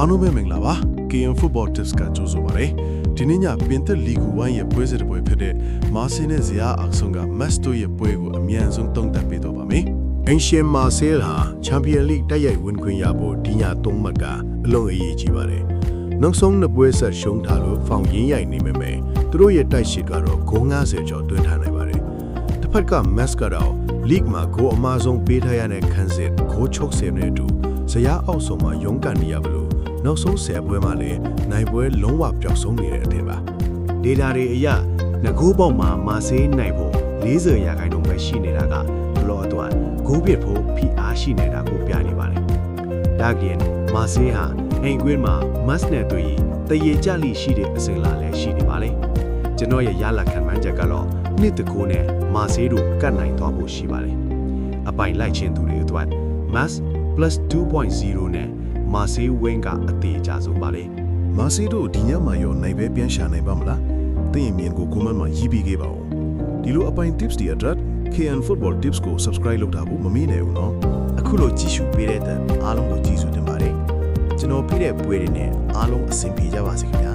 အားလုံးပဲမင်္ဂလာပါ KN Football Tips ကကြိုဆိုပါရစေဒီနေ့ညပြင်သစ်လီဂူ1ရဲ့ပွဲစဉ်တစ်ပွဲဖြစ်တဲ့မာဆေးနဲ့ဇီယာအောင်ဆုံးကမက်စတိုရဲ့ပွဲကိုအမြန်ဆုံးသုံးသပ်ပေးတော့ပါမယ်အင်ရှင်မာဆေးဟာချန်ပီယံလိတိုက်ရိုက်ဝင်ခွင့်ရဖို့ဒီည3မှတ်ကအလုံးအရေးကြီးပါတယ်နောက်ဆုံးနှစ်ပွဲဆက်ရှုံးထားလို့ဖောင်ရင်းရိုက်နေမယ်သူတို့ရဲ့တိုက်ရှိကတော့ဂိုး90ကျော်တွင်းထားနိုင်ပါတယ်တစ်ဖက်ကမက်ကတော့ league မှာဂိုးအမာဆုံးပေးထားရတဲ့ခန်းစစ်ဂိုး60နဲ့အတူဇယားအောက်ဆုံးမှာရုန်းကန်နေရပါလို့နောက်ဆုံး10ပွဲမှာလည်းနိုင်ပွဲလုံးဝပျောက်ဆုံးနေတဲ့အထင်ပါဒေတာတွေအရငကိုးပေါက်မှာမာဆေးနိုင်ဖို့40ရာခိုင်နှုန်းပဲရှိနေတာကဘလော့အတွက်ဂိုးပစ်ဖို့ဖိအားရှိနေတာကိုပြနေပါတယ်ဒါကရင်မာဆေးဟာအိမ်ကွင်းမှာမတ်နဲ့တွေ့ရင်တရေကြလိရှိတဲ့အစဉ်လာလည်းရှိနေပါလေကျွန်တော်ရဲ့ရလာခံမှန်းချက်ကတော့နှစ်တကိုးနဲ့မာဆေးတို့ကတ်နိုင်သွားဖို့ရှိပါတယ်အပိုင်လိုက်ချင်းသူတွေအတွက် mass +2.0 နဲ့မာဆေးဝင်းကအသေးအကျဆုံးပါလေမာဆေးတို့ဒီညမှာရောနိုင်ပဲပြန်ရှာနိုင်ပါမလားသိရင်မြင်ကိုကွန်မန့်မှာရေးပေးခဲ့ပါဦးဒီလိုအပိုင် tips တွေအတွက် KN Football Tips ကို subscribe လုပ်တာဖို့မမေ့နိုင်ဘူးနော်အခုလိုကြည့်ရှုပေးတဲ့အတွက်အားလုံးကိုကျေးဇူးတင်ပါတယ်ကျွန်တော်ပြတဲ့ပွဲတွေနဲ့အားလုံးအဆင်ပြေကြပါစေခင်ဗျာ